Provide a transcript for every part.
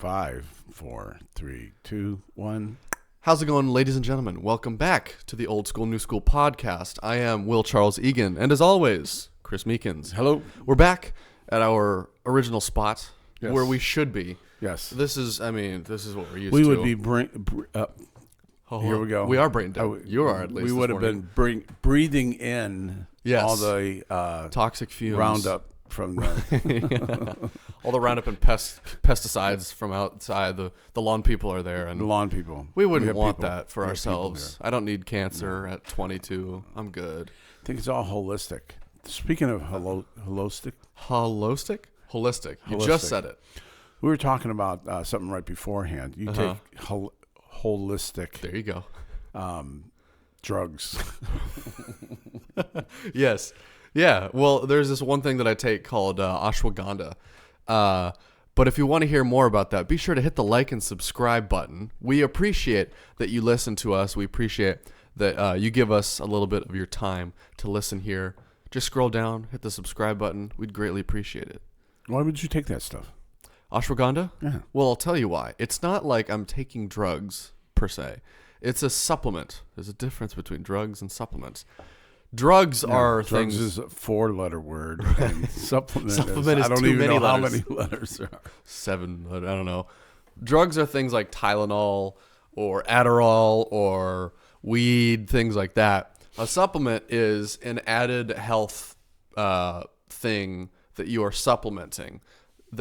5, 4, 3, 2, 1. How's it going, ladies and gentlemen? Welcome back to the Old School, New School podcast. I am Will Charles Egan, and as always, Chris Meekins. Hello. We're back at our original spot Yes. where we should be. Yes. This is what we're used to. We would be here we go. We are brain dead. You are, at least. We would have been breathing in all the toxic fumes, Roundup from the all the Roundup and pesticides from outside. The lawn people are there, and the lawn people. We wouldn't want that for ourselves. I don't need cancer at 22. I'm good. I think it's all holistic. Speaking of holistic. You just said it. We were talking about something right beforehand. You take holistic. There you go. Drugs. Yes. Yeah. Well, there's this one thing that I take called ashwagandha. But if you want to hear more about that, be sure to hit the like and subscribe button. We appreciate that you listen to us. We appreciate that you give us a little bit of your time to listen here. Just scroll down, hit the subscribe button. We'd greatly appreciate it. Why would you take that stuff? Ashwagandha? Yeah. Well, I'll tell you why. It's not like I'm taking drugs, per se. It's a supplement. There's a difference between drugs and supplements. Drugs are drugs things... is a 4-letter word. And supplement is I don't even know how many letters there are. 7. I don't know. Drugs are things like Tylenol or Adderall or weed, things like that. A supplement is an added health thing that you are supplementing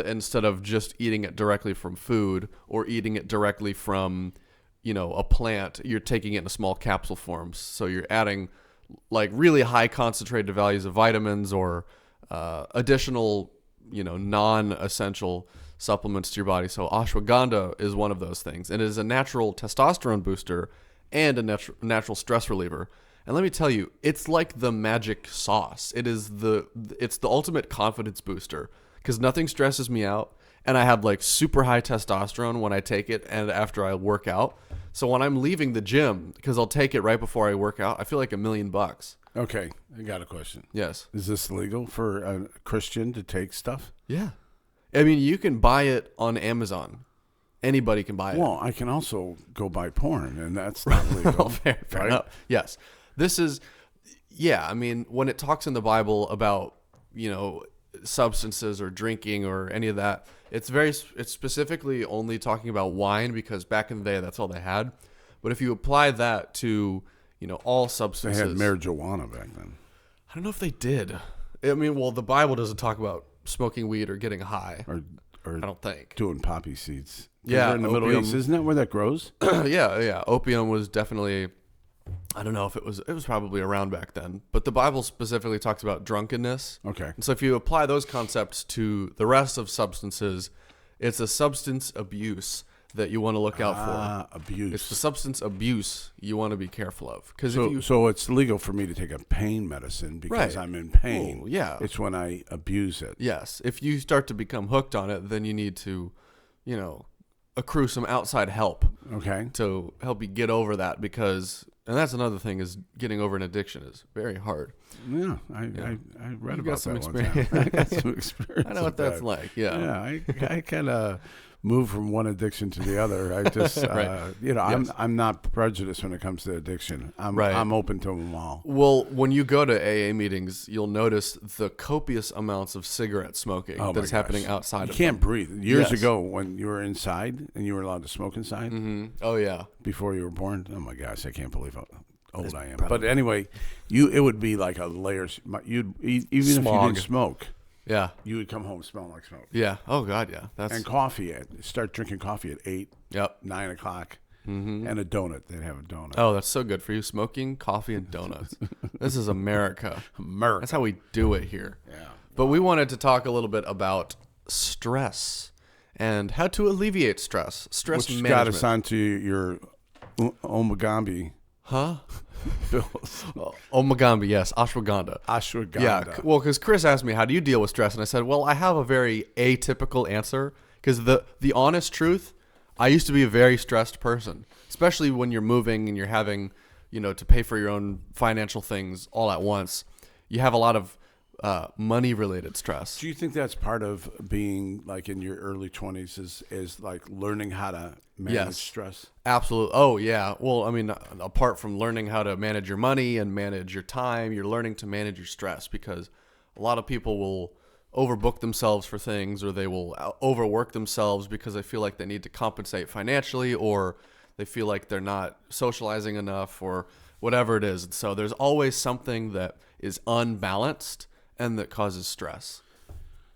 instead of just eating it directly from food or eating it directly from, a plant. You're taking it in a small capsule form. So you're adding like really high concentrated values of vitamins or additional, non-essential supplements to your body. So ashwagandha is one of those things. And it is a natural testosterone booster and a natural stress reliever. And let me tell you, it's like the magic sauce. It's the ultimate confidence booster because nothing stresses me out. And I have like super high testosterone when I take it and after I work out. So when I'm leaving the gym, because I'll take it right before I work out, I feel like $1 million. Okay, I got a question. Yes. Is this legal for a Christian to take stuff? Yeah. I mean, you can buy it on Amazon. Anybody can buy it. Well, I can also go buy porn, and that's not legal. Fair right? enough. Yes. This is, I mean, when it talks in the Bible about, substances or drinking or any of that, it's specifically only talking about wine because back in the day, that's all they had. But if you apply that to, all substances. They had marijuana back then. I don't know if they did. I mean, well, the Bible doesn't talk about smoking weed or getting high. Or I don't think. Doing poppy seeds. Yeah. In the Middle East. Isn't that where that grows? Yeah. Opium was definitely... I don't know if it was probably around back then, but the Bible specifically talks about drunkenness. Okay. And so if you apply those concepts to the rest of substances, it's a substance abuse that you want to look out for. Abuse. It's the substance abuse you want to be careful of. So it's legal for me to take a pain medicine because Right. I'm in pain. Well, yeah. It's when I abuse it. Yes. If you start to become hooked on it, then you need to, accrue some outside help. Okay. To help you get over that and that's another thing is getting over an addiction is very hard. Yeah, I read about some that experience. one time. I got some experience. I know what that's like. Yeah. Yeah, I kind of move from one addiction to the other. I just, Right. Yes. I'm not prejudiced when it comes to addiction. I'm open to them all. Well, when you go to AA meetings, you'll notice the copious amounts of cigarette smoking that's happening outside. You can't breathe. Years Yes. ago, when you were inside and you were allowed to smoke inside. Mm-hmm. Oh yeah. Before you were born. Oh my gosh, I can't believe how old I am. But anyway, it would be like a layer. Even if you didn't smoke. Yeah. You would come home smelling like smoke. Yeah. Oh God, yeah. And coffee. Start drinking coffee at 8. Yep. 9 o'clock. Mm-hmm. And a donut. They'd have a donut. Oh, that's so good for you. Smoking, coffee, and donuts. This is America. That's how we do it here. Yeah. But we wanted to talk a little bit about stress and how to alleviate stress. Stress Which management. got us onto your Omagambi. Huh? Bills. Omagambi, yes. Ashwagandha. Ashwagandha. Yeah, well, because Chris asked me, how do you deal with stress? And I said, well, I have a very atypical answer. Because the honest truth, I used to be a very stressed person. Especially when you're moving and you're having, to pay for your own financial things all at once. You have a lot of money-related stress. Do you think that's part of being like in your early 20s is like learning how to manage stress? Absolutely. Oh, yeah. Well, I mean, apart from learning how to manage your money and manage your time, you're learning to manage your stress, because a lot of people will overbook themselves for things, or they will overwork themselves because they feel like they need to compensate financially, or they feel like they're not socializing enough, or whatever it is. So there's always something that is unbalanced and that causes stress.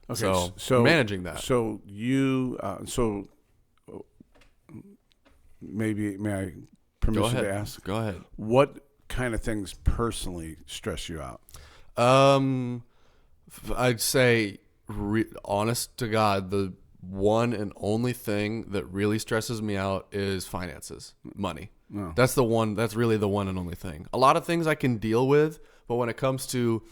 Okay, so managing that. So maybe may I permission to ask? Go ahead. What kind of things personally stress you out? I'd say, honest to God, the one and only thing that really stresses me out is finances, money. Oh. That's the one. That's really the one and only thing. A lot of things I can deal with, but when it comes to,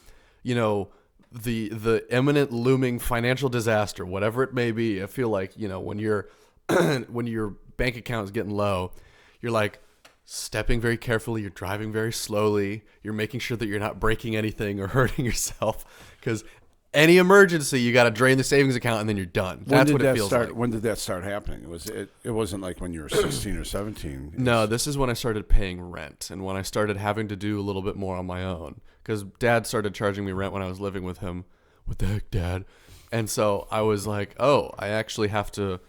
the imminent looming financial disaster, whatever it may be, I feel like, when you're when your bank account is getting low, you're like stepping very carefully, you're driving very slowly, you're making sure that you're not breaking anything or hurting yourself, because any emergency, you got to drain the savings account and then you're done. That's what it feels like. When did that start happening? It wasn't like when you were 16 or 17. No, this is when I started paying rent and when I started having to do a little bit more on my own, because Dad started charging me rent when I was living with him. What the heck, Dad? And so I was like, oh, I actually have to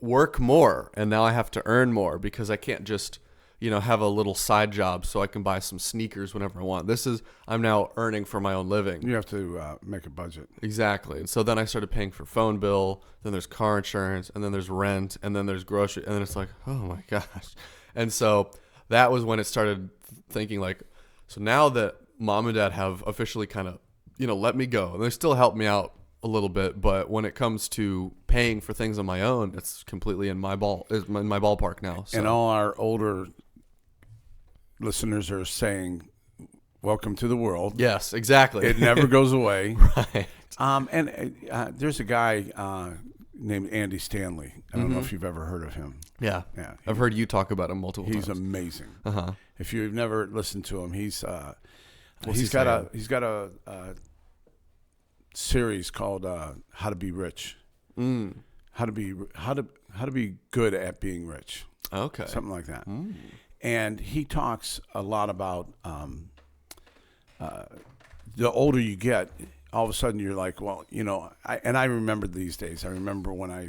work more, and now I have to earn more, because I can't just have a little side job so I can buy some sneakers whenever I want. I'm now earning for my own living. You have to make a budget. Exactly. And so then I started paying for phone bill, then there's car insurance, and then there's rent, and then there's grocery, and then it's like, oh my gosh. And so that was when it started thinking like, so now that Mom and Dad have officially kind of, let me go, and they still help me out a little bit, but when it comes to paying for things on my own, it's completely in my ballpark now. So. And all our older listeners are saying, welcome to the world. Yes, exactly. It never goes away. Right. And there's a guy named Andy Stanley. I don't know if you've ever heard of him. Yeah. I've heard you talk about him multiple times. He's amazing. Uh-huh. If you've never listened to him, he's got a series called How to Be Rich. How to be good at being rich. Okay. Something like that. And he talks a lot about the older you get, all of a sudden you're like, well, I remember these days. I remember when I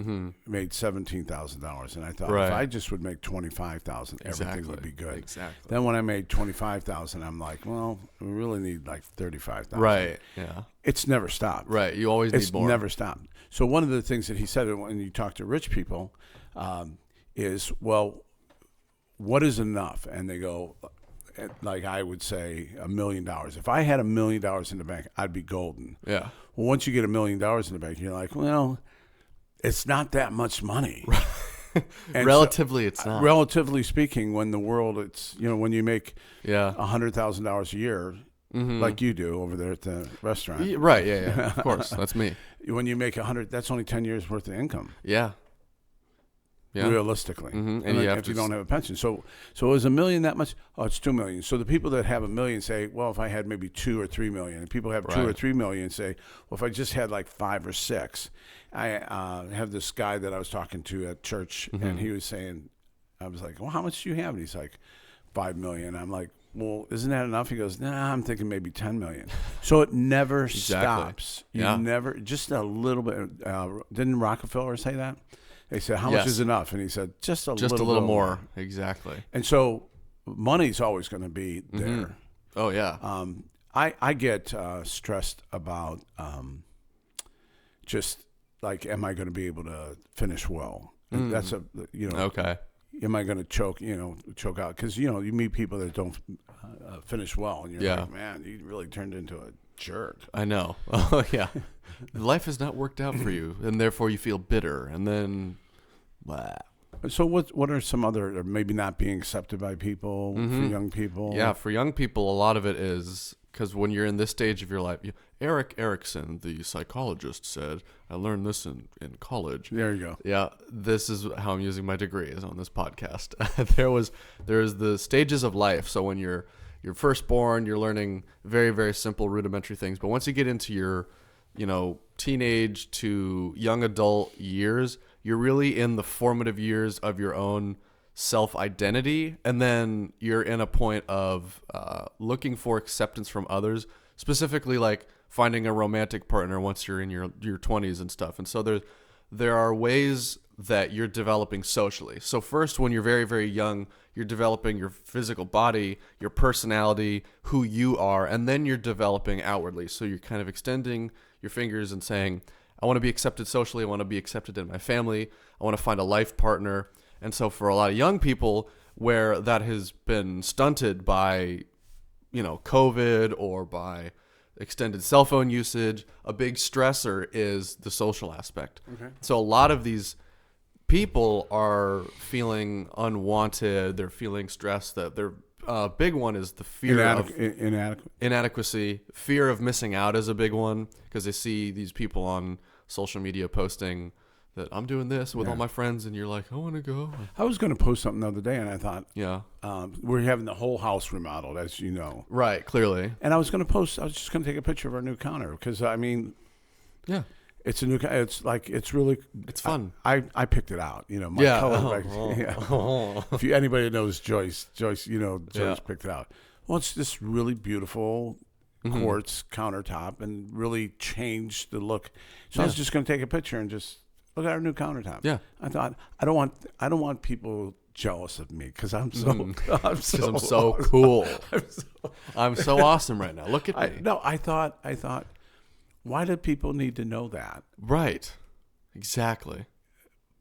made $17,000, and I thought if I just would make $25,000, everything would be good. Exactly. Then when I made $25,000, I'm like, well, we really need like $35,000. Right. Yeah. It's never stopped. Right. You always need more. It's never stopped. So one of the things that he said when you talk to rich people is, well, what is enough? And they go, like I would say, $1 million. If I had $1 million in the bank, I'd be golden. Yeah. Well, once you get $1 million in the bank, you're like, well, it's not that much money. Relatively, it's not. Relatively speaking, when the world, it's, when you make $100,000 a year, like you do over there at the restaurant. Right. Yeah. Of course. That's me. When you make 100, that's only 10 years worth of income. Yeah. Realistically, and if you don't have a pension, so is $1 million that much? Oh, it's $2 million. So the people that have $1 million say, well, if I had maybe $2 or $3 million, and people have $2 or $3 million say, well, if I just had like 5 or 6, I have this guy that I was talking to at church, and he was saying, I was like, well, how much do you have? And he's like, $5 million. I'm like, well, isn't that enough? He goes, nah, I'm thinking maybe 10 million. So it never stops. You never, just a little bit. Didn't Rockefeller say that? They said, how much is enough? And he said, just a little more. Exactly. And so money's always going to be there. Oh, yeah. I get stressed about just like, am I going to be able to finish well? And that's okay. Am I going to choke out? Because, you meet people that don't finish well, and you're like, man, you really turned into a jerk. I know. Oh, yeah. Life has not worked out for you, and therefore you feel bitter, and then, blah. So what are some other, or maybe not being accepted by people for young people? Yeah, for young people, a lot of it is because when you're in this stage of your life, Eric Erickson, the psychologist, said, I learned this in college. There you go. Yeah, this is how I'm using my degree, is on this podcast. There's the stages of life. So when you're you're firstborn, you're learning very, very simple rudimentary things. But once you get into your, teenage to young adult years, you're really in the formative years of your own self-identity. And then you're in a point of looking for acceptance from others, specifically like finding a romantic partner once you're in your 20s and stuff. And so there are ways that you're developing socially. So first, when you're very, very young, you're developing your physical body, your personality, who you are, and then you're developing outwardly. So you're kind of extending your fingers and saying, I want to be accepted socially. I want to be accepted in my family. I want to find a life partner. And so for a lot of young people where that has been stunted by, COVID or by extended cell phone usage, a big stressor is the social aspect. Okay. So a lot of these people are feeling unwanted. They're feeling stressed. That their big one is the fear of inadequacy. Fear of missing out is a big one because they see these people on social media posting that I'm doing this with all my friends, and you're like, I want to go. I was going to post something the other day, and I thought, yeah, we're having the whole house remodeled, as you know. Right, clearly. And I was just going to take a picture of our new counter because, yeah. It's a new. It's fun. I picked it out. My color. If anybody knows Joyce, Joyce picked it out. Well, it's this really beautiful quartz countertop and really changed the look. So I was just going to take a picture and just look at our new countertop. Yeah. I thought I don't want people jealous of me because I'm so cool. I'm so awesome right now. Look at me. I thought. Why do people need to know that? Right. Exactly.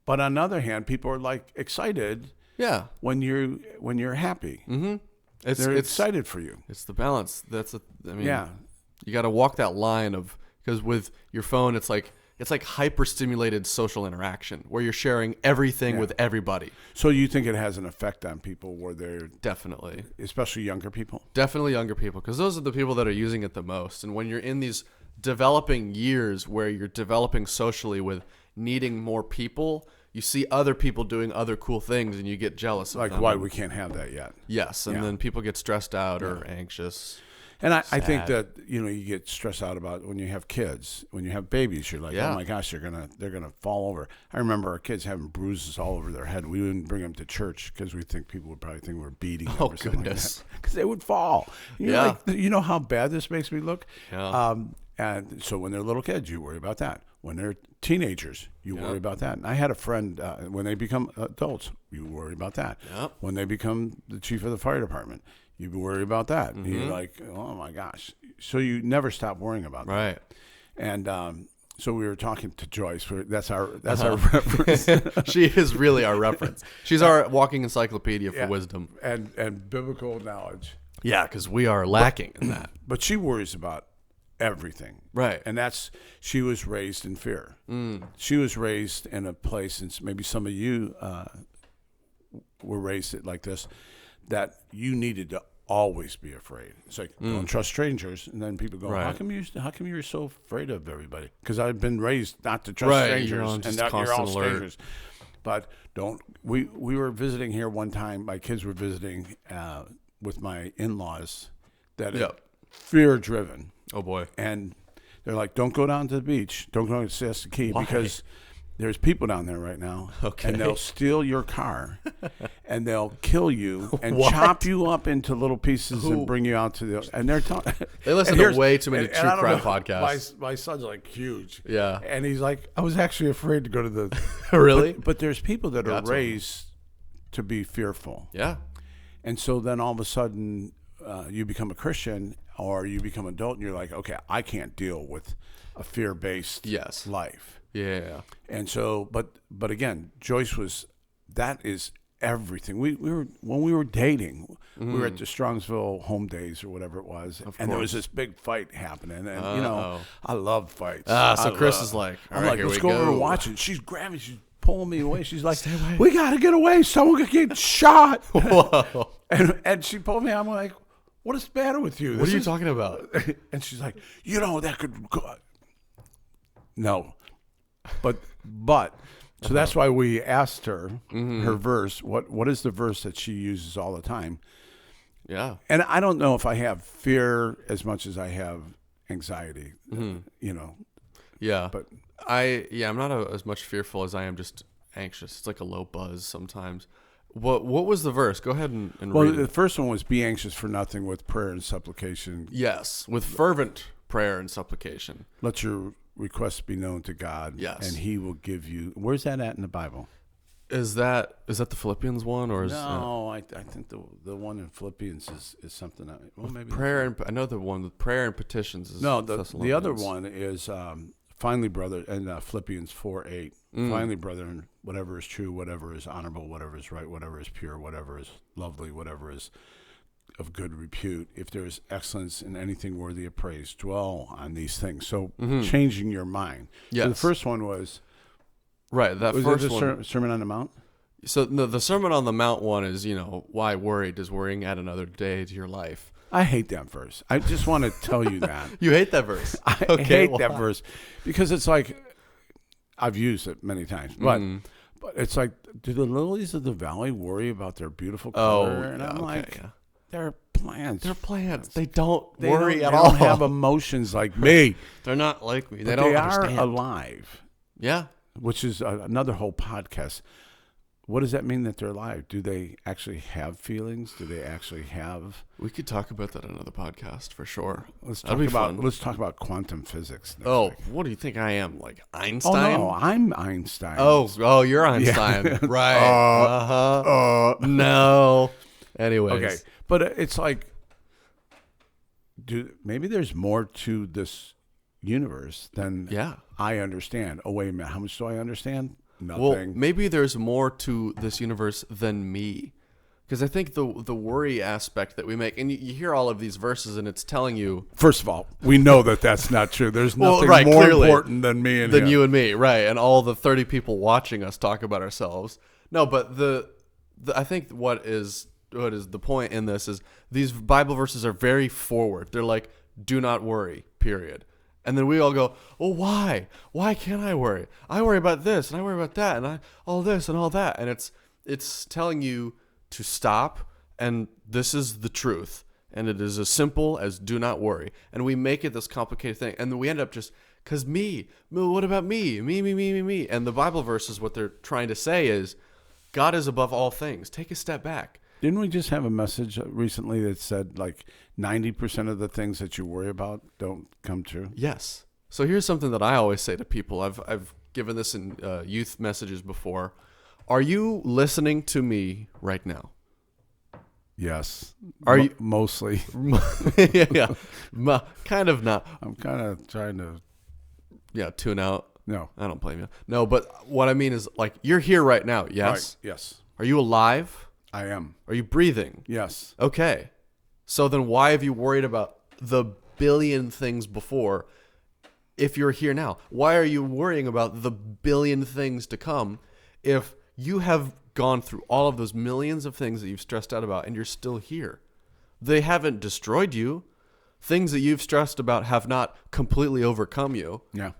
But on the other hand, people are like excited. Yeah. When you're happy. Mm-hmm. They're excited for you. It's the balance. Yeah. You got to walk that line because with your phone, it's like hyper stimulated social interaction where you're sharing everything with everybody. So you think it has an effect on people where they're definitely, especially younger people? Definitely younger people, because those are the people that are using it the most. And when you're in these developing years where you're developing socially with needing more people, you see other people doing other cool things and you get jealous of them. Like, why we can't have that yet. Yes, and then people get stressed out or anxious. And I think that you get stressed out about when you have kids, when you have babies. You're like, oh my gosh, they're gonna fall over. I remember our kids having bruises all over their head. We wouldn't bring them to church because people would probably think we were beating them or something like that, because they would fall. You know how bad this makes me look. Yeah. And so when they're little kids, you worry about that. When they're teenagers, you worry about that. And I had a friend, when they become adults, you worry about that. Yep. When they become the chief of the fire department, you worry about that. Mm-hmm. And you're like, oh my gosh. So you never stop worrying about that. Right. And so we were talking to Joyce. That's our reference. She is really our reference. She's our walking encyclopedia for wisdom. And biblical knowledge. Yeah, because we are lacking in that. But she worries about everything. Right. And she was raised in fear. She was raised in a place, and maybe some of you were raised like this, that you needed to always be afraid. It's like, don't trust strangers. And then people go, how come you're so afraid of everybody? Because I've been raised not to trust strangers, and that you're all strangers. But we were visiting here one time. My kids were visiting with my in-laws that are fear-driven. Oh, boy. And they're like, don't go down to the beach. Don't go to Siesta Key. Why? Because there's people down there right now. Okay. And they'll steal your car. And they'll kill you and chop you up into little pieces and bring you out to the... And they're talking... They listen to way too many true crime podcasts. My son's like huge. Yeah. And he's like, I was actually afraid to go to the... Really? But there's people that are raised to be fearful. Yeah. And so then all of a sudden you become a Christian or you become an adult and you're like, okay, I can't deal with a fear-based life. Yeah. And so, but again, Joyce that is everything. When we were dating, we were at the Strongsville home days or whatever it was. And there was this big fight happening. And, I love fights. So Chris is like, all right, let's go over and watch it. She's grabbing, she's pulling me away. She's like, we got to get away. Someone could get shot. Whoa. And she pulled me. I'm like, what is the matter with you? What are you talking about? And she's like, that could go. No. But so that's why we asked her her verse. What is the verse that she uses all the time? Yeah. And I don't know if I have fear as much as I have anxiety, you know. Yeah. But I'm not as much fearful as I am just anxious. It's like a low buzz sometimes. What was the verse? Go ahead and read the it. first one was be anxious for nothing with prayer and supplication. Yes, with fervent prayer and supplication. Let your requests be known to God. Yes. And he will give you. Where's that at in the Bible? Is that the Philippians one or is No, I think the one in Philippians is something that, well, maybe prayer and I know the one with prayer and petitions is no, the other Thessalonians. one is finally, brother, and Philippians 4:8. Finally, brethren, whatever is true, whatever is honorable, whatever is right, whatever is pure, whatever is lovely, whatever is of good repute, if there is excellence in anything worthy of praise, dwell on these things. So changing your mind. Yes. So the first one was Right, that was first it the one. Sermon on the Mount? So the Sermon on the Mount one is, why worry? Does worrying add another day to your life? I hate that verse. I just want to tell you that. You hate that verse. I hate that verse because it's like I've used it many times, but it's like, do the lilies of the valley worry about their beautiful color? And I'm like, they're plants. They're plants. They don't They worry don't, at all. They don't have emotions like me. They're not like me. They But don't they understand. are alive, Yeah. which is another whole podcast. What does that mean that they're alive? Do they actually have feelings? Do they actually have? We could talk about that on another podcast for sure. Let's That'd talk be about fun. let's talk about quantum physics. Next Oh, week. what do you think I am? Like Oh Einstein? no, I'm Einstein. Oh, you're Einstein. Right. No. Anyways. Okay, but it's like, maybe there's more to this universe than I understand. Oh wait a minute, how much do I understand? Nothing. Well, maybe there's more to this universe than me. Because I think the worry aspect that we make, and you hear all of these verses, and it's telling you. First of all, we know that that's not true. There's nothing more clearly, important than me and than him. you and me, right? And all the 30 people watching us talk about ourselves. No, but I think what is the point in this is these Bible verses are very forward. They're like, do not worry, period. And then we all go, oh, why? Why can't I worry? I worry about this, and I worry about that, and all this and all that. And it's telling you to stop, and this is the truth. And it is as simple as do not worry. And we make it this complicated thing. And then we end up just, because what about me? Me. And the Bible verses, what they're trying to say is, God is above all things. Take a step back. Didn't we just have a message recently that said like 90% of the things that you worry about don't come true? Yes. So here's something that I always say to people. I've given this in youth messages before. Are you listening to me right now? Yes. Are you mostly? yeah. Kind of not. I'm kind of trying to. Yeah, tune out. No. I don't blame you. No, but what I mean is like you're here right now. Yes. Right. Yes. Are you alive? I am. Are you breathing? Yes. Okay. So then why have you worried about the billion things before if you're here now? Why are you worrying about the billion things to come if you have gone through all of those millions of things that you've stressed out about and you're still here? They haven't destroyed you. Things that you've stressed about have not completely overcome you. Yeah.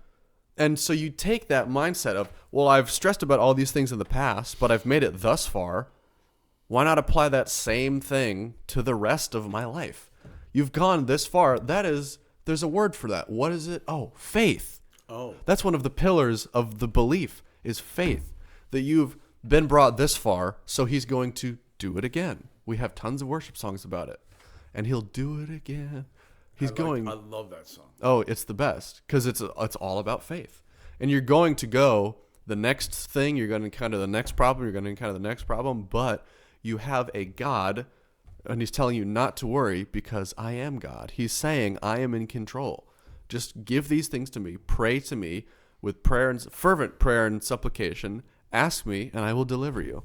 And so you take that mindset of, well, I've stressed about all these things in the past, but I've made it thus far. Why not apply that same thing to the rest of my life? You've gone this far. There's a word for that. What is it? Oh, faith. Oh. That's one of the pillars of the belief is faith, that you've been brought this far, so he's going to do it again. We have tons of worship songs about it. And he'll do it again. I love that song. Oh, it's the best because it's all about faith. And you're going to go the next thing, you're going to encounter the next problem, you're going to encounter the next problem, but you have a God, and he's telling you not to worry because I am God. He's saying I am in control. Just give these things to me. Pray to me with prayer and fervent prayer and supplication. Ask me, and I will deliver you.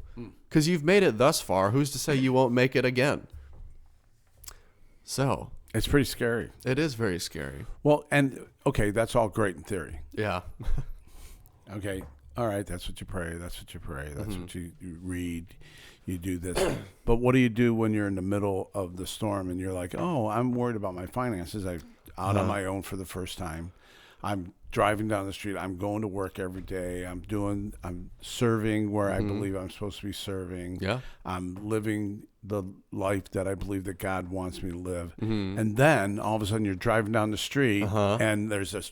Because you've made it thus far. Who's to say you won't make it again? So It's pretty scary. it is very scary. Well, and okay, that's all great in theory. Yeah. Okay. All right. That's what you pray. That's what you pray. That's what you read. You do this. But what do you do when you're in the middle of the storm and you're like, oh, I'm worried about my finances. I'm out on my own for the first time. I'm driving down the street. I'm going to work every day. I'm serving where I believe I'm supposed to be serving. Yeah. I'm living the life that I believe that God wants me to live. And then all of a sudden you're driving down the street and there's this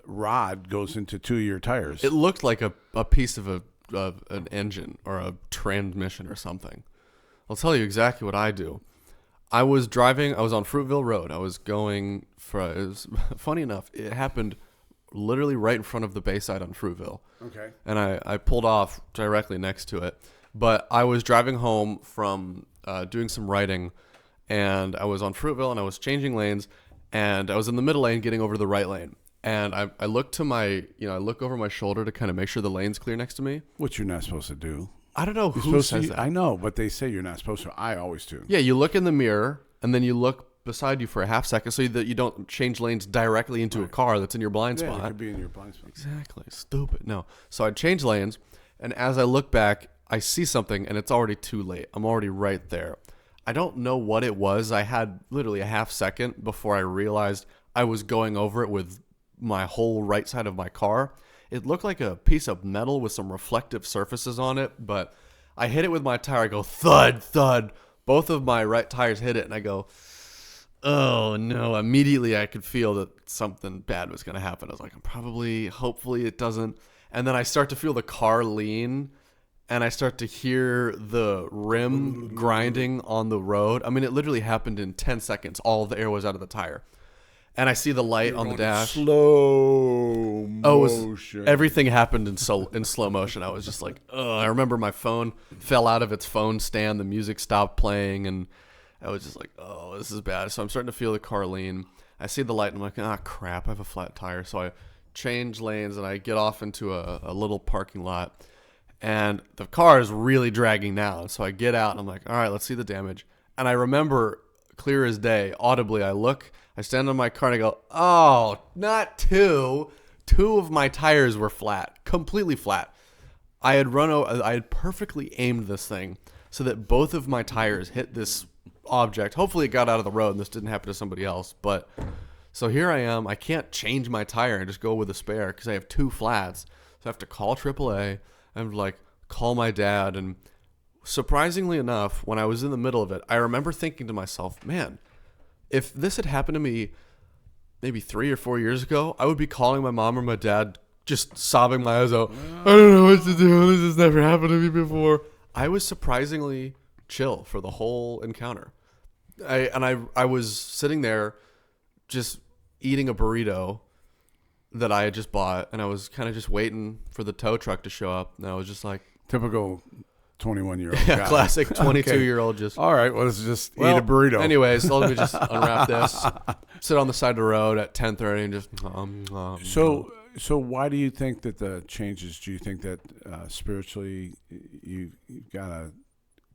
rod goes into 2 of your tires. It looked like a piece of an engine or a transmission or something. I'll tell you exactly what I do. I was on Fruitville Road. I was going it was funny enough, it happened literally right in front of the Bayside on Fruitville. Okay. And I pulled off directly next to it. But I was driving home from doing some writing, and I was on Fruitville, and I was changing lanes, and I was in the middle lane getting over to the right lane. And I look to I look over my shoulder to kind of make sure the lane's clear next to me. Which you're not supposed to do. I don't know who says that. I know, but they say you're not supposed to. I always do. Yeah, you look in the mirror, and then you look beside you for a half second so that you don't change lanes directly into a car that's in your blind spot. Yeah, you could be in your blind spot. Exactly. Stupid. No. So I changed lanes, and as I look back, I see something, and it's already too late. I'm already right there. I don't know what it was. I had literally a half second before I realized I was going over it with my whole right side of my car. It looked like a piece of metal with some reflective surfaces on it, but I hit it with my tire. I go, thud, thud. Both of my right tires hit it, and I go, oh, no. Immediately, I could feel that something bad was going to happen. I was like, hopefully it doesn't. And then I start to feel the car lean, and I start to hear the rim grinding on the road. I mean, it literally happened in 10 seconds. All the air was out of the tire. And I see the light on the dash. Slow motion. Everything happened in slow motion. I was just like, I remember my phone fell out of its phone stand. The music stopped playing, and I was just like, oh, this is bad. So I'm starting to feel the car lean. I see the light, and I'm like, crap, I have a flat tire. So I change lanes, and I get off into a little parking lot. And the car is really dragging now. So I get out, and I'm like, all right, let's see the damage. And I remember clear as day, audibly, I stand on my car, and I go, oh, not two. Two of my tires were flat, completely flat. I had perfectly aimed this thing so that both of my tires hit this object. Hopefully it got out of the road and this didn't happen to somebody else. But so here I am. I can't change my tire and just go with a spare because I have two flats. So I have to call AAA and call my dad. And surprisingly enough, when I was in the middle of it, I remember thinking to myself, man, if this had happened to me maybe 3 or 4 years ago, I would be calling my mom or my dad just sobbing my eyes out. I don't know what to do. This has never happened to me before. I was surprisingly chill for the whole encounter. I was sitting there just eating a burrito that I had just bought, and I was kind of just waiting for the tow truck to show up, and I was just like... Typical 21-year-old yeah, guy. Classic 22-year-old just... All right, well, let's just eat a burrito. Anyways, let me just unwrap this, sit on the side of the road at 10:30 and just... So why do you think that the changes, do you think that spiritually you've got a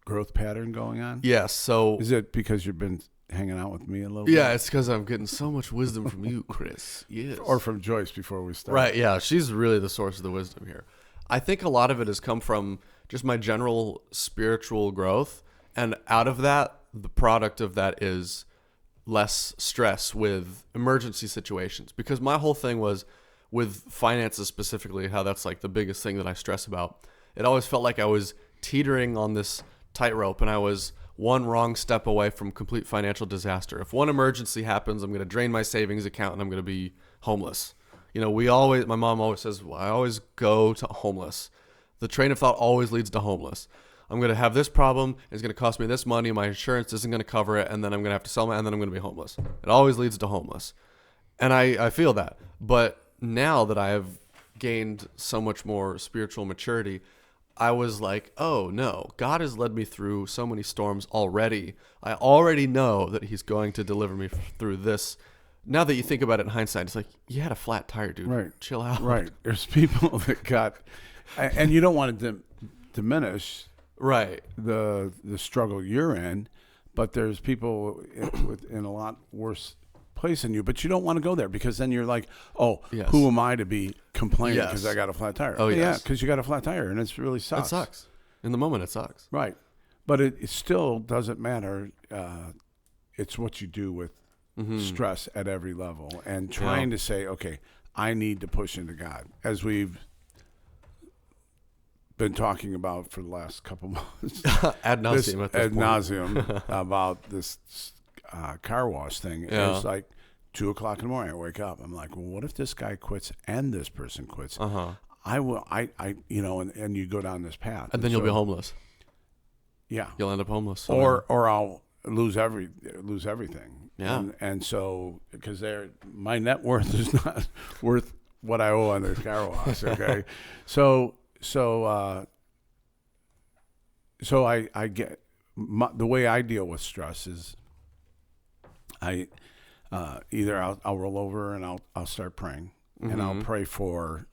growth pattern going on? Yes, so... Is it because you've been hanging out with me a little bit? Yeah, it's because I'm getting so much wisdom from you, Chris. Yes. Or from Joyce before we start. Right, yeah, she's really the source of the wisdom here. I think a lot of it has come from just my general spiritual growth, and out of that, the product of that is less stress with emergency situations. Because my whole thing was with finances specifically, how that's like the biggest thing that I stress about. It always felt like I was teetering on this tightrope, and I was one wrong step away from complete financial disaster. If one emergency happens, I'm going to drain my savings account and I'm going to be homeless. You know, my mom always says, well, I always go to homeless. The train of thought always leads to homeless. I'm going to have this problem. It's going to cost me this money. My insurance isn't going to cover it. And then I'm going to have to sell and then I'm going to be homeless. It always leads to homeless. And I feel that. But now that I have gained so much more spiritual maturity, I was like, oh no, God has led me through so many storms already. I already know that he's going to deliver me through this. Now that you think about it in hindsight, it's like, you had a flat tire, dude. Right. Chill out. Right. There's people that got, and you don't want to diminish right the struggle you're in, but there's people in a lot worse place than you, but you don't want to go there because then you're like, oh, yes. Who am I to be complaining Yes. because I got a flat tire? Oh, yes. Yeah, because you got a flat tire, and it's really sucks. It sucks. In the moment, it sucks. Right. But it still doesn't matter. It's what you do with stress at every level and trying to say, okay, I need to push into God. As we've been talking about for the last couple months. Ad nauseum at this ad point. nauseum about this car wash thing. Yeah. It's like 2:00 in the morning. I wake up. I'm like, well, what if this guy quits and this person quits? I will. And you go down this path, And then you'll be homeless. Yeah, You'll end up homeless. or I'll lose everything. Yeah. And so because my net worth is not worth what I owe on this car wash. Okay, so I get the way I deal with stress is either I'll roll over and I'll start praying, and I'll pray for,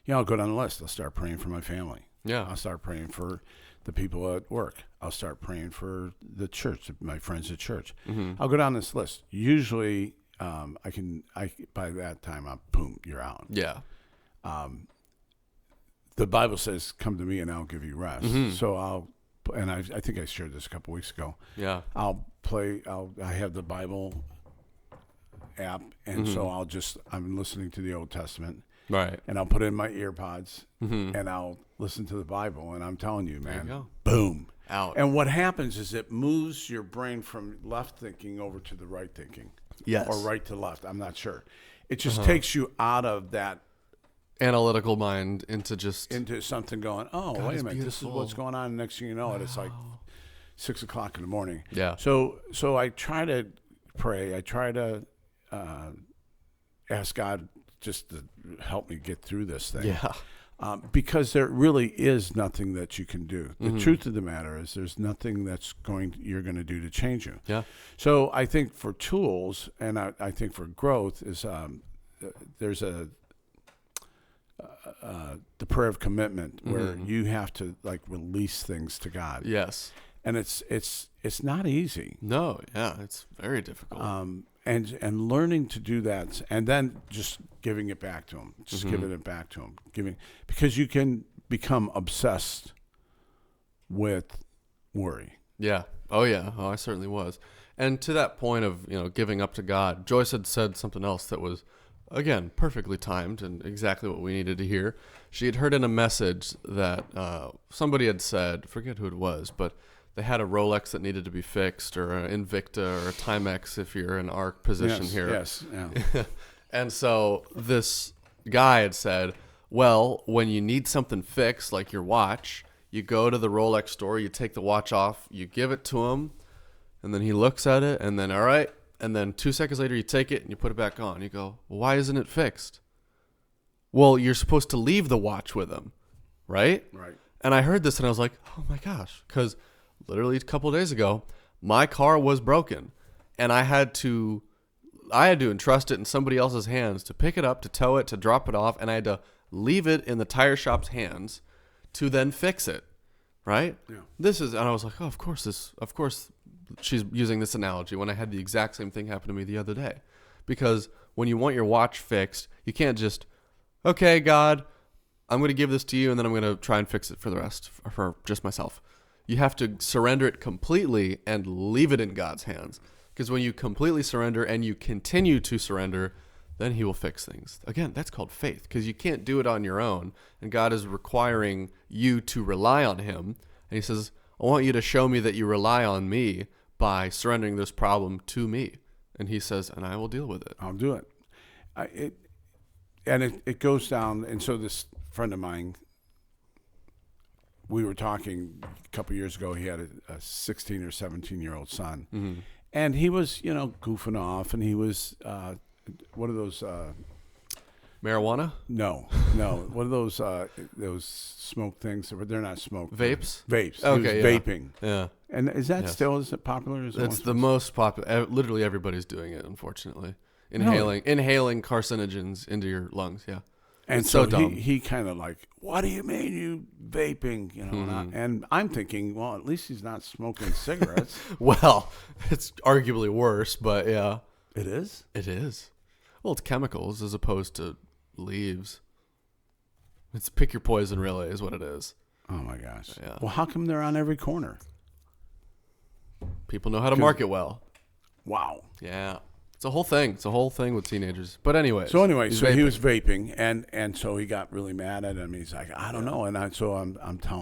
I'll go down the list. I'll start praying for my family. Yeah. I'll start praying for the people at work. I'll start praying for the church, my friends at church. I'll go down this list. Usually, by that time, boom, you're out. Yeah. The Bible says, "Come to me, and I'll give you rest." So I think I shared this a couple weeks ago. Yeah. I have the Bible app, and so I'm listening to the Old Testament. Right. And I'll put in my ear pods, and I'll listen to the Bible, and I'm telling you, man, There you go. boom. Out. And what happens is it moves your brain from left thinking over to the right thinking. Yes. Or right to left. I'm not sure. It just takes you out of that Analytical mind into something going, oh, God wait is a minute, this is beautiful. what's going on. And next thing you know, it's like 6:00 in the morning. Yeah. So I try to pray. I try to ask God just to help me get through this thing. Yeah. Because there really is nothing that you can do. The truth of the matter is there's nothing you're going to do to change you. Yeah. So I think for tools, and I think for growth is there's the prayer of commitment where you have to release things to God. Yes. And it's not easy. No. Yeah. It's very difficult. And learning to do that, and then just giving it back to him, giving it back to him, because you can become obsessed with worry. Yeah. Oh, yeah. Oh, I certainly was. And to that point of, giving up to God, Joyce had said something else that was, again, perfectly timed and exactly what we needed to hear. She had heard in a message that somebody had said, forget who it was, but they had a Rolex that needed to be fixed, or an Invicta, or a Timex if you're in our position here. Yes, yeah. And so this guy had said, well, when you need something fixed, like your watch, you go to the Rolex store, you take the watch off, you give it to him, and then he looks at it, and then, all right, and then 2 seconds later you take it and you put it back on. You go, well, why isn't it fixed? Well, you're supposed to leave the watch with him, right? Right. And I heard this and I was like, oh my gosh, because literally a couple of days ago, my car was broken, and I had to entrust it in somebody else's hands to pick it up, to tow it, to drop it off, and I had to leave it in the tire shop's hands to then fix it, right? Yeah. And I was like, oh, of course she's using this analogy when I had the exact same thing happen to me the other day. Because when you want your watch fixed, you can't just, okay, God, I'm going to give this to you, and then I'm going to try and fix it for just myself. You have to surrender it completely and leave it in God's hands. Because when you completely surrender and you continue to surrender, then he will fix things. Again, that's called faith, because you can't do it on your own. And God is requiring you to rely on him. And he says, I want you to show me that you rely on me by surrendering this problem to me. And he says, and I will deal with it. I'll do it. It goes down. And so this friend of mine, we were talking a couple years ago. He had a 16 or 17-year-old son, and he was, goofing off, and he was what are those? Marijuana? No. What are those smoke things? They're not smoke. Vapes. Vapes. Okay, yeah. Vaping. Yeah. And is it popular? It's the most popular. Literally everybody's doing it, unfortunately. Inhaling carcinogens into your lungs. Yeah. And so dumb. he kind of like, what do you mean you vaping? And I'm thinking, well, at least he's not smoking cigarettes. Well, it's arguably worse, but yeah. It is? It is. Well, it's chemicals as opposed to leaves. It's pick your poison, really, is what it is. Oh, my gosh. Yeah. Well, how come they're on every corner? People know how to market well. Wow. Yeah. It's a whole thing. It's a whole thing with teenagers. But anyway. So he was vaping, and so he got really mad at him. He's like, I don't know. And I'm telling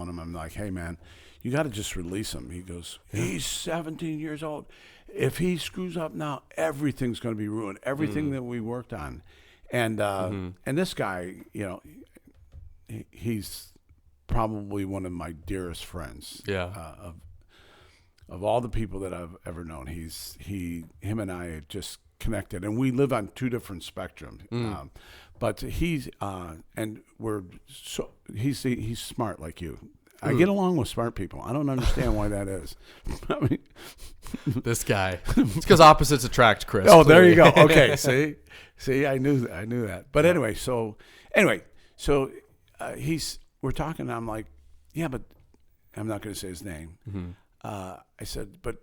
him, I'm like, hey man, you got to just release him. He goes, he's 17 years old. If he screws up now, everything's going to be ruined. Everything that we worked on, and this guy, he's probably one of my dearest friends. Yeah. Of all the people that I've ever known, him and I are just connected, and we live on two different spectrums. But he's smart like you. I get along with smart people. I don't understand why that is. I mean, this guy. It's because opposites attract, Chris. Oh, there you go. Okay, see, I knew that. But anyway, we're talking. And I'm like, yeah, but I'm not going to say his name. I said, but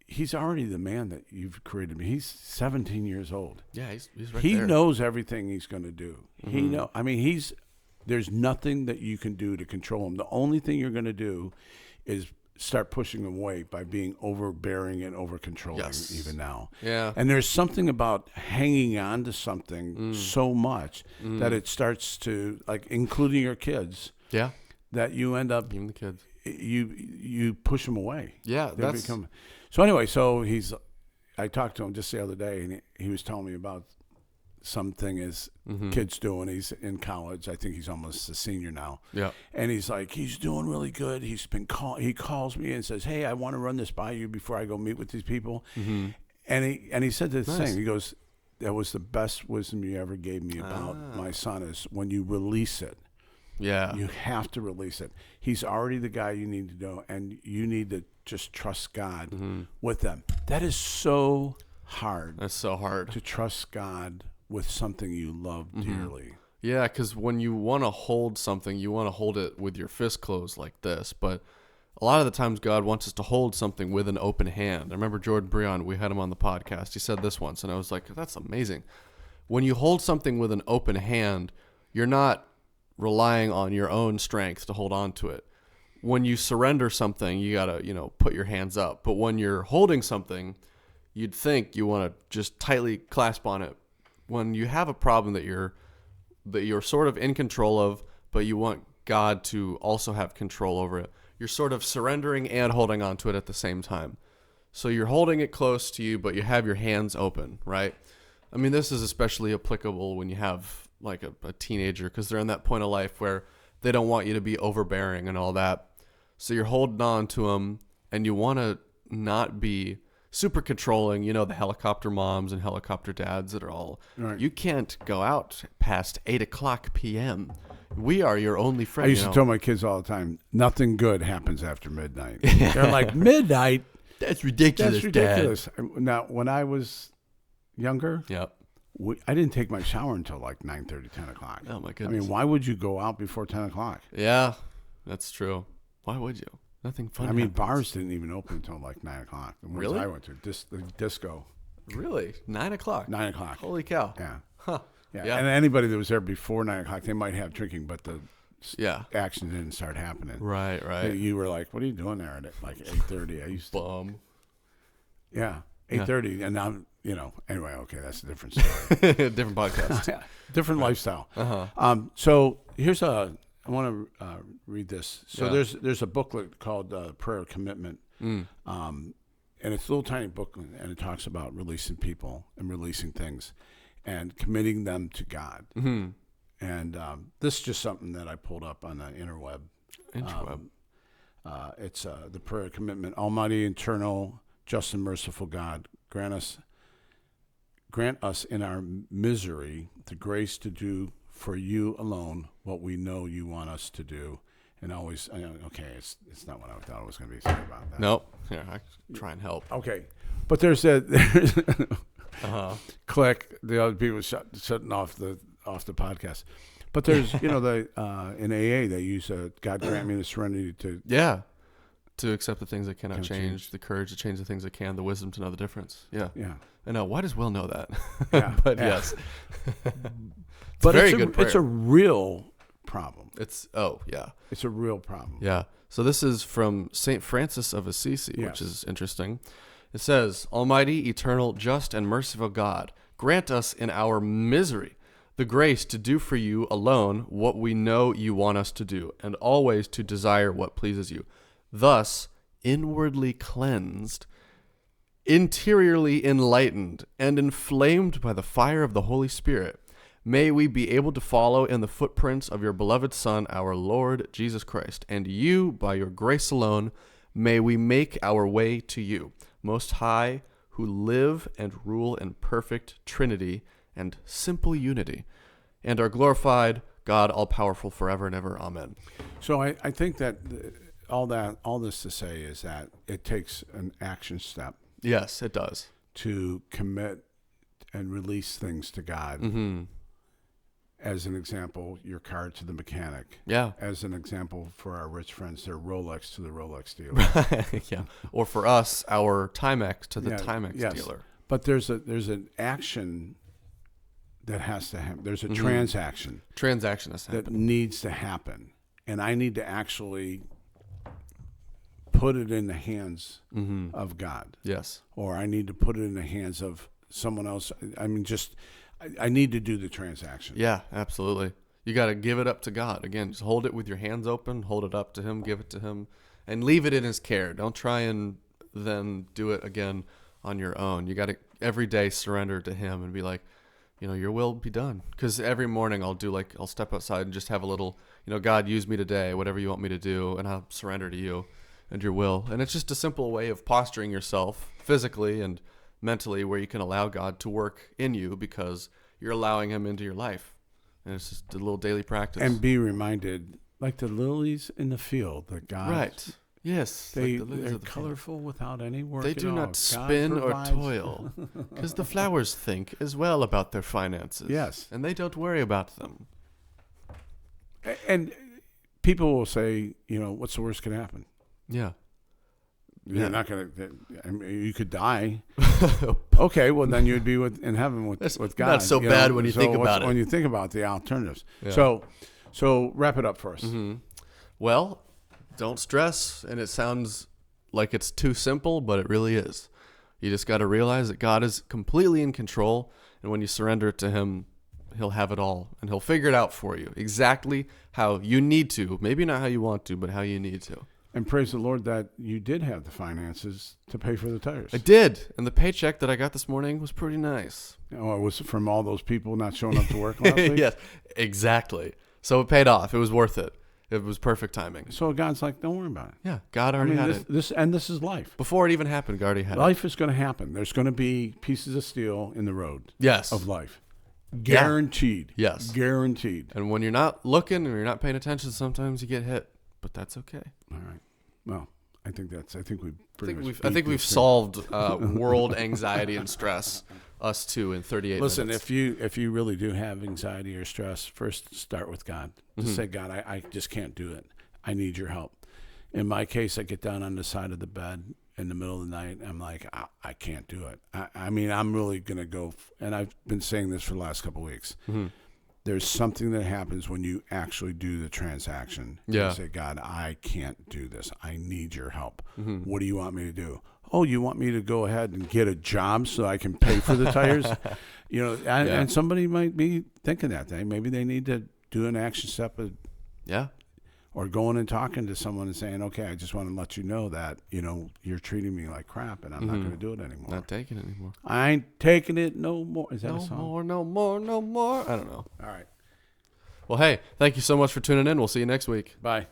he's already the man that you've created me. He's 17 years old. Yeah, he's right he there. knows everything he's going to do. There's nothing that you can do to control him. The only thing you're going to do is start pushing him away by being overbearing and over-controlling even now. Yeah. And there's something about hanging on to something so much that it starts to, like, including your kids, that you end up, even the kids, you push them away. Yeah. So anyway, I talked to him just the other day, and he was telling me about something his kid's doing. He's in college. I think he's almost a senior now. Yeah. And he's like, he's doing really good. He calls me and says, hey, I want to run this by you before I go meet with these people. And he said the same. He goes, that was the best wisdom you ever gave me about my son, is when you release it. Yeah. You have to release it. He's already the guy you need to know, and you need to just trust God with them. That is so hard. That's so hard. To trust God with something you love dearly. Yeah, because when you want to hold something, you want to hold it with your fist closed like this. But a lot of the times God wants us to hold something with an open hand. I remember Jordan Breon, we had him on the podcast. He said this once, and I was like, that's amazing. When you hold something with an open hand, you're not relying on your own strength to hold on to it. When you surrender something, you got to, put your hands up. But when you're holding something, you'd think you want to just tightly clasp on it. When you have a problem that you're sort of in control of, but you want God to also have control over it, you're sort of surrendering and holding on to it at the same time. So you're holding it close to you, but you have your hands open, right? I mean, this is especially applicable when you have like a teenager, because they're in that point of life where they don't want you to be overbearing and all that. So you're holding on to them, and you want to not be super controlling. The helicopter moms and helicopter dads that are all, right. You can't go out past 8:00 p.m. We are your only friend. I used to tell my kids all the time, nothing good happens after midnight. They're like, midnight? That's ridiculous, Dad. Now, when I was younger, I didn't take my shower until like 9:30, 10 o'clock. Oh, my goodness. I mean, why would you go out before 10 o'clock? Yeah, that's true. Why would you? Nothing fun happens. Bars didn't even open until like 9 o'clock. The ones Really? I went to, the disco. Really? 9 o'clock? 9 o'clock. Holy cow. Yeah. Huh. Yeah. And anybody that was there before 9 o'clock, they might have drinking, but the Yeah. action didn't start happening. Right, right. You were like, what are you doing there at like 8:30? I used to. Bum. Yeah, 8:30, and now, anyway, okay, that's a different story. Different podcast. Yeah, different lifestyle. Uh-huh. So here's I want to read this. So Yeah. there's a booklet called Prayer Commitment, and it's a little tiny booklet, and it talks about releasing people and releasing things and committing them to God. Mm-hmm. And this is just something that I pulled up on the interweb. It's the Prayer Commitment. Almighty, eternal, just and merciful God, grant us in our misery the grace to do for you alone what we know you want us to do. And always, okay, it's not what I thought it was going to be. Sorry about that. Nope. Here, I try and help. Okay. But there's click, the other people shutting off the podcast. But there's, in AA, they use God grant me the serenity to. Yeah. To accept the things that cannot change, the courage to change the things that can, the wisdom to know the difference. Yeah. Yeah. I know. Why does Will know that? Yeah. But yes. But very good prayer. It's a real problem. It's a real problem. Yeah. So this is from St. Francis of Assisi, which is interesting. It says, Almighty, eternal, just, and merciful God, grant us in our misery the grace to do for you alone what we know you want us to do, and always to desire what pleases you. Thus, inwardly cleansed, interiorly enlightened, and inflamed by the fire of the Holy Spirit, may we be able to follow in the footprints of your beloved Son, our Lord Jesus Christ. And you, by your grace alone, may we make our way to you, Most High, who live and rule in perfect Trinity and simple unity, and are glorified, God, all-powerful, forever and ever. Amen. So I think that all this to say is that it takes an action step. Yes, it does. To commit and release things to God. Mm-hmm. As an example, your car to the mechanic. Yeah. As an example, for our rich friends, their Rolex to the Rolex dealer. Yeah. Or for us, our Timex to the Timex yes. dealer. But there's an action that has to happen. There's a transaction. Transaction has to that happen. needs to happen, and I need to actually put it in the hands of God. Yes. Or I need to put it in the hands of someone else. I mean, I need to do the transaction. Yeah, absolutely. You got to give it up to God. Again, just hold it with your hands open, hold it up to Him, give it to Him, and leave it in His care. Don't try and then do it again on your own. You got to every day surrender to Him and be like, your will be done. Because every morning I'll step outside and just have a little, God, use me today, whatever you want me to do, and I'll surrender to you and your will. And it's just a simple way of posturing yourself physically and mentally where you can allow God to work in you because you're allowing Him into your life. And it's just a little daily practice. And be reminded, like the lilies in the field, that God... Right. Yes. They're colorful without any work They at do all. not spin or toil because the flowers think as well about their finances. Yes. And they don't worry about them. And people will say, what's the worst can happen? Yeah. You're not going to, you could die. Okay, well, then you'd be in heaven with God. Not so bad when you think about it. When you think about the alternatives. Yeah. So wrap it up for us. Mm-hmm. Well, don't stress. And it sounds like it's too simple, but it really is. You just got to realize that God is completely in control. And when you surrender it to Him, He'll have it all. And He'll figure it out for you exactly how you need to. Maybe not how you want to, but how you need to. And praise the Lord that you did have the finances to pay for the tires. I did. And the paycheck that I got this morning was pretty nice. Oh, it was from all those people not showing up to work last week? Yes, exactly. So it paid off. It was worth it. It was perfect timing. So God's like, don't worry about it. Yeah, God already had it. This is life. Before it even happened, God already had it. Life is going to happen. There's going to be pieces of steel in the road. Yes. Of life. Guaranteed. Yeah. Yes. Guaranteed. And when you're not looking and you're not paying attention, sometimes you get hit. But that's okay. All right. Well, I think we've solved world anxiety and stress. Us too in 38 Listen, minutes. if you really do have anxiety or stress, first start with God. Just say, God, I just can't do it. I need your help. In my case, I get down on the side of the bed in the middle of the night. I'm like, I can't do it. I mean, I'm really going to go. And I've been saying this for the last couple of weeks. Mm-hmm. There's something that happens when you actually do the transaction. Yeah. You say, God, I can't do this. I need your help. Mm-hmm. What do you want me to do? Oh, you want me to go ahead and get a job so I can pay for the tires? And somebody might be thinking that maybe they need to do an action step or going and talking to someone and saying, okay, I just want to let you know that, you're treating me like crap and I'm not going to do it anymore. Not taking it anymore. I ain't taking it no more. Is that a song? No more. I don't know. All right. Well, hey, thank you so much for tuning in. We'll see you next week. Bye.